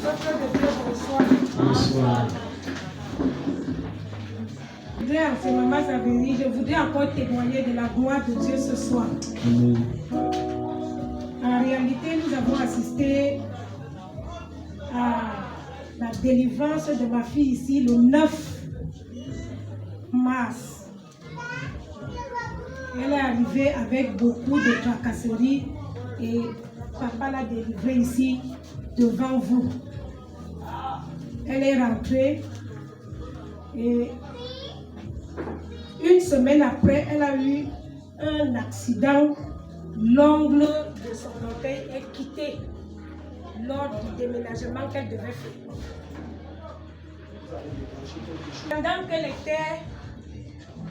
Peuple de Dieu, bonsoir. Bonsoir. Je voudrais en ce moment, Savéry, je voudrais encore témoigner de la gloire de Dieu ce soir. Amen. En réalité, nous avons assisté à la délivrance de ma fille ici le 9 mars. Elle est arrivée avec beaucoup de tracasseries et papa l'a délivrée ici devant vous. Elle est rentrée et une semaine après, elle a eu un accident. L'ongle de son orteil est quitté lors du déménagement qu'elle devait faire. Pendant qu'elle était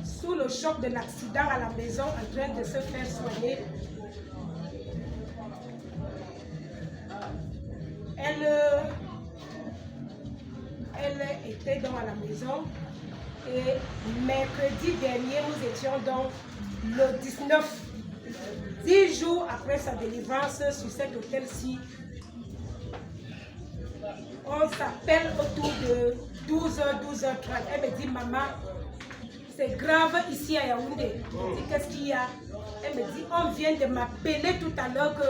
sous le choc de l'accident à la maison en train de se faire soigner, elle était donc à la maison et mercredi dernier nous étions donc le 19, 10 jours après sa délivrance sur cet hôtel-ci. On s'appelle autour de 12h, 12h30. Elle me dit, maman, c'est grave ici à Yaoundé. Je dis, qu'est-ce qu'il y a? Elle me dit, on vient de m'appeler tout à l'heure que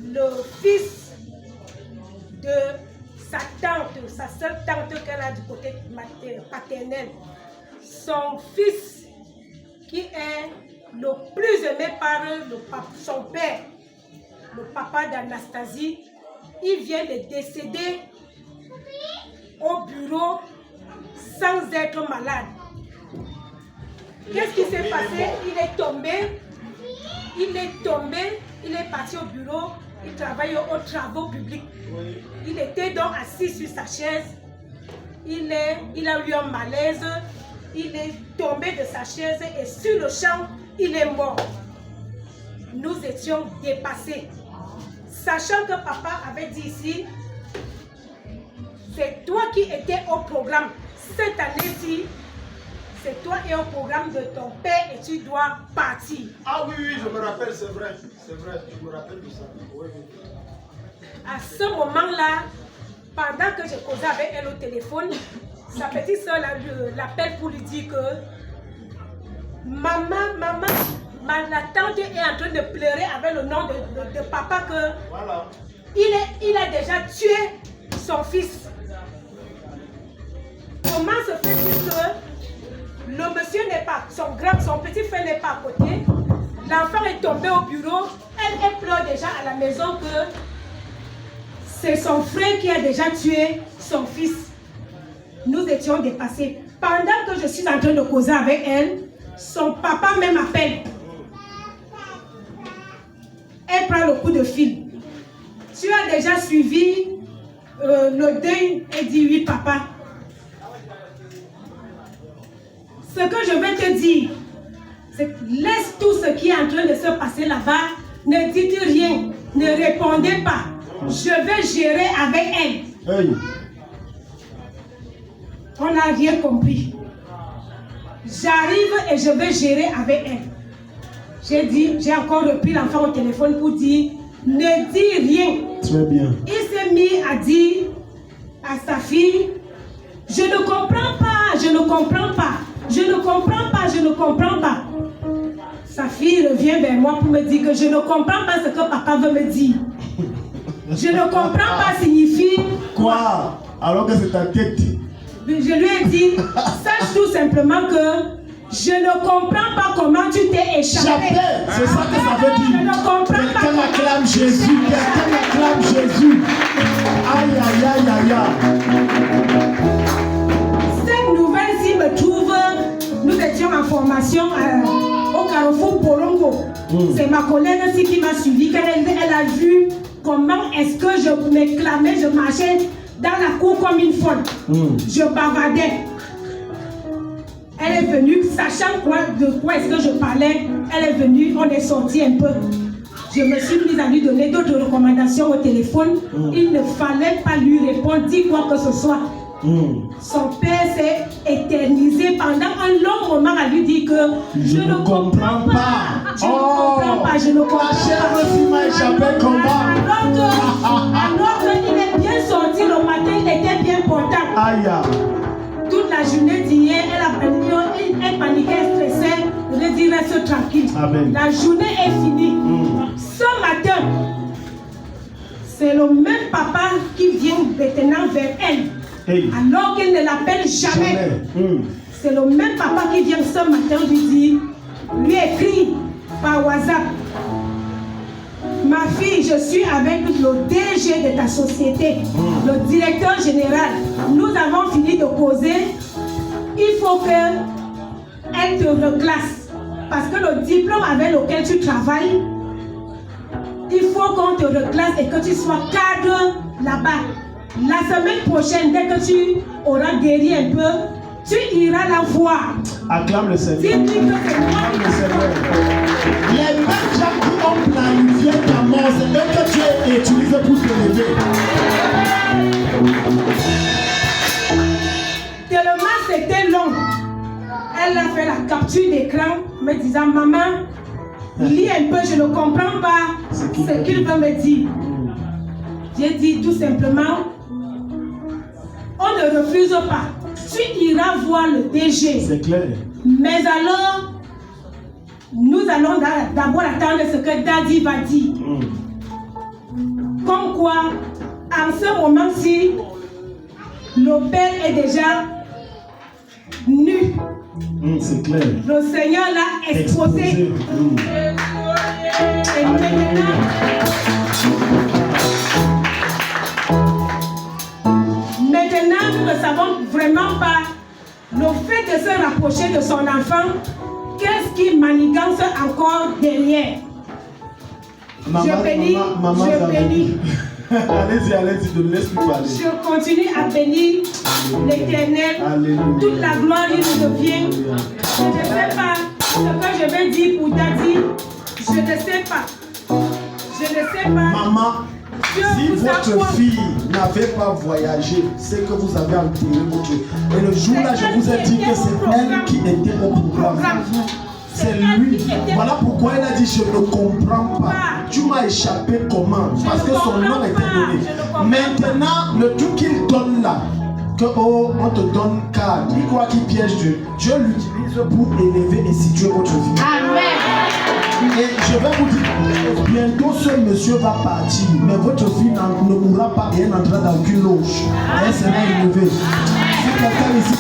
le fils de sa tante, sa seule tante qu'elle a du côté paternel, son fils qui est le plus aimé par son père, le papa d'Anastasie, il vient de décéder au bureau sans être malade. Qu'est-ce qui s'est passé? Il est parti au bureau, il travaille aux travaux publics. Il était donc assis sur sa chaise, il a eu un malaise, il est tombé de sa chaise et sur le champ, il est mort. Nous étions dépassés. Sachant que papa avait dit ici, c'est toi qui étais au programme. Cette année-ci, c'est toi qui es au programme de ton père et tu dois partir. Ah oui, oui, je me rappelle, c'est vrai, je me rappelle de ça. Oui, oui. À ce moment-là, pendant que je causais avec elle au téléphone, sa petite soeur l'appelle pour lui dire que maman, la tante est en train de pleurer avec le nom de papa que Voilà. il a déjà tué son fils. Comment se fait-il que le monsieur n'est pas, son petit frère n'est pas à côté, l'enfant est tombé au bureau, elle pleure déjà à la maison que c'est son frère qui a déjà tué son fils. Nous étions dépassés. Pendant que je suis en train de causer avec elle, son papa même appelle. Elle prend le coup de fil. Tu as déjà suivi le deuil? Elle dit oui, papa. Ce que je vais te dire, c'est que laisse tout ce qui est en train de se passer là-bas. Ne dites rien, ne répondez pas. Je vais gérer avec elle. Hey. On n'a rien compris. J'arrive et je vais gérer avec elle. J'ai encore repris l'enfant au téléphone pour dire, ne dis rien. Très bien. Il s'est mis à dire à sa fille, je ne comprends pas, je ne comprends pas, je ne comprends pas, je ne comprends pas. Sa fille revient vers moi pour me dire que je ne comprends pas ce que papa veut me dire. Je ne comprends pas signifie Quoi? Alors que c'est ta tête. Je lui ai dit, sache tout simplement que je ne comprends pas comment tu t'es échappé. C'est ça que ça veut dire. Je ne comprends pas. Quelqu'un acclame Jésus. Quelqu'un acclame Jésus. Aïe, aïe, aïe, aïe, aïe. Cette nouvelle-ci me trouve, nous étions en formation au Carrefour Polongo. C'est ma collègue aussi qui m'a suivi, elle a vu comment est-ce que je m'éclamais, je marchais dans la cour comme une folle. Je bavardais. Elle est venue, sachant de quoi est-ce que je parlais, elle est venue, on est sorti un peu. Je me suis mise à lui donner d'autres recommandations au téléphone. Il ne fallait pas lui répondre, dire quoi que ce soit. Son père s'est éternisé pendant un long moment à lui dire que je ne comprends pas. Je ne comprends pas, je ne comprends pas. Ma chère aussi m'a échappé comment? Alors qu'il est bien sorti. Aïe. Toute la journée d'hier, elle paniquait, elle stressait. Je lui ai dit, reste tranquille. Amen. La journée est finie. Ce matin, c'est le même papa qui vient maintenant vers elle. Hey. Alors qu'elle ne l'appelle jamais. C'est le même papa qui vient ce matin lui écrit par WhatsApp. Ma fille, je suis avec le DG de ta société, le directeur général. Nous avons fini de causer. Il faut qu'elle te reclasse. Parce que le diplôme avec lequel tu travailles, il faut qu'on te reclasse et que tu sois cadre là-bas. La semaine prochaine, dès que tu auras guéri un peu, tu iras la voir. Acclame le Seigneur. Dis-lui que c'est moi qui Le Seigneur. Les mêmes gens qui ont planifié ta mort, c'est eux que tu as utilisé pour te lever. Tellement c'était long. Elle a fait la capture d'écran, me disant, maman, lis un peu, je ne comprends pas ce qu'il veut me dire. J'ai dit tout simplement, on ne refuse pas. Tu iras voir le DG. C'est clair. Mais alors, nous allons d'abord attendre ce que Daddy va dire. Comme quoi, en ce moment-ci, le père est déjà nu. C'est clair. Le Seigneur l'a exposé. Et maintenant, nous ne savons vraiment pas le fait de se rapprocher de son enfant. Qu'est-ce qui manigance encore derrière? Je bénis. Allez-y, ne laisse plus parler. Je continue à bénir l'Éternel. Toute la gloire lui revient. Je ne sais pas ce que je vais dire pour Daddy. Je ne sais pas. Je ne sais pas. Maman, si votre fille n'avait pas voyagé, c'est que vous avez enterré votre... Et le jour-là, je vous ai dit que c'est elle qui était au programme. C'est lui. Voilà pourquoi elle a dit je ne comprends pas. Tu m'as échappé comment? Parce que son nom était donné. Maintenant, le truc qu'il donne là, que oh, on te donne cadre, il croit qu'il piège Dieu. Dieu l'utilise pour élever et situer votre vie. Amen. Et je vais vous dire, bientôt ce monsieur va partir, mais votre fille ne mourra pas et elle n'entrera dans aucune loge. Elle sera élevée. Si quelqu'un ici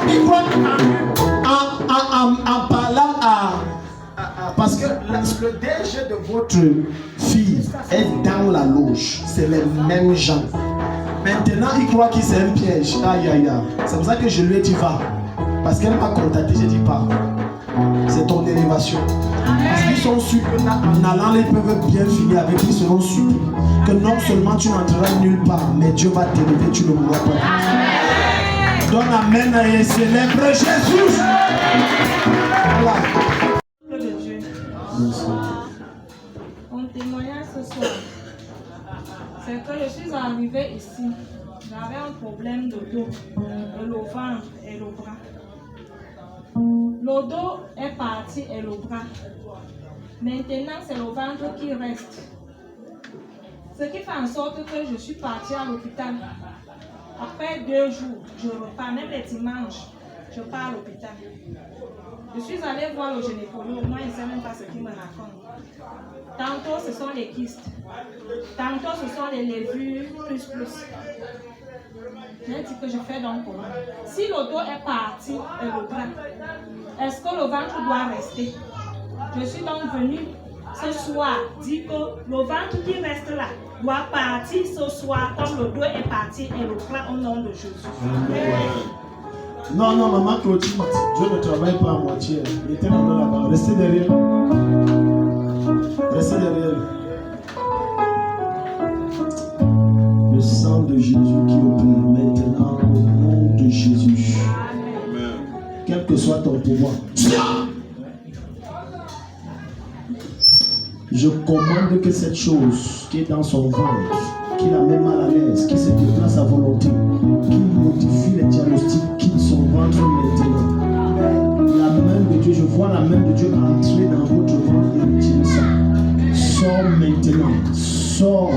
il croit en parlant à... Parce que le DG de votre fille est dans la loge. C'est les mêmes gens. Maintenant, il croit que c'est un piège. Aïe, aïe, aïe. C'est pour ça que je lui ai dit va. Parce qu'elle m'a contacté, j'ai dit pas. C'est ton élévation. Parce qu'ils sont sûrs qu'en allant, ils peuvent bien finir avec. Ils seront sûrs que non seulement tu n'entreras nulle part, mais Dieu va t'élever, tu ne mourras pas. Donne amen et célèbre Jésus. Voilà. Mon témoignage ce soir, c'est que je suis arrivée ici. J'avais un problème de dos, le ventre et le bras. Le dos est parti et le bras. Maintenant, c'est le ventre qui reste. Ce qui fait en sorte que je suis partie à l'hôpital. Après 2 jours, je repars, même les dimanches, je pars à l'hôpital. Je suis allée voir le gynécologue, moi je ne sais même pas ce qu'il me raconte. Tantôt ce sont les kystes, tantôt ce sont les levures, plus. J'ai dit que je fais donc comment? Si le dos est parti et le bras, est-ce que le ventre doit rester? Je suis donc venue ce soir dire que le ventre qui reste là doit partir ce soir comme le dos est parti et le bras au nom de Jésus. Non, maman Clotilde, Dieu ne travaille pas à moitié. Il était là-bas. Restez derrière. Restez derrière. Le sang de Jésus qui opère maintenant au nom de Jésus. Amen. Quel que soit ton pouvoir. Je commande que cette chose qui est dans son ventre, qui la met mal à l'aise, qui se déplace à volonté, qui modifie les diagnostics, quitte son ventre maintenant. La main de Dieu, je vois la main de Dieu entrer dans votre ventre et retirer ça. Sors maintenant. Sors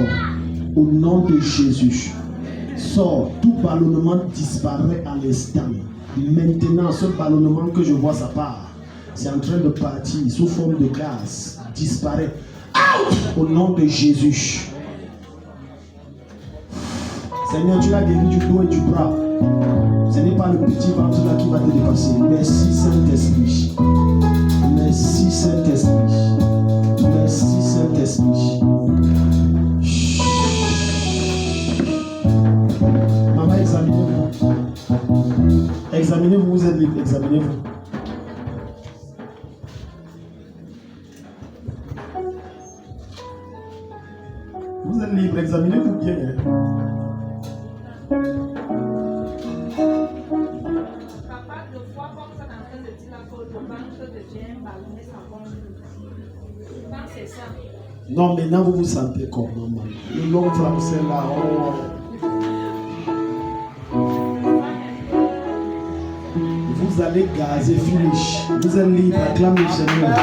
au nom de Jésus. Sors, tout ballonnement disparaît à l'instant. Maintenant, ce ballonnement que je vois, ça part. C'est en train de partir sous forme de gaz. Disparaît. Out! Au nom de Jésus. Seigneur, tu l'as guéri du dos et du bras. Ce n'est pas le petit ventre là qui va te dépasser. Merci Saint-Esprit. Merci Saint-Esprit. Merci Saint-Esprit. Maman, examinez-vous. Examinez-vous, vous êtes libre. Examinez-vous. Vous êtes libre, examinez-vous bien. Papa, de fois, comme ça, en train de dire que le ventre devient ballonné, ça va. Je pense que c'est ça. Non, maintenant vous vous sentez comment, maman? Le long français là, oh. Vous allez gazer, finish. Vous êtes libre, acclame le Seigneur.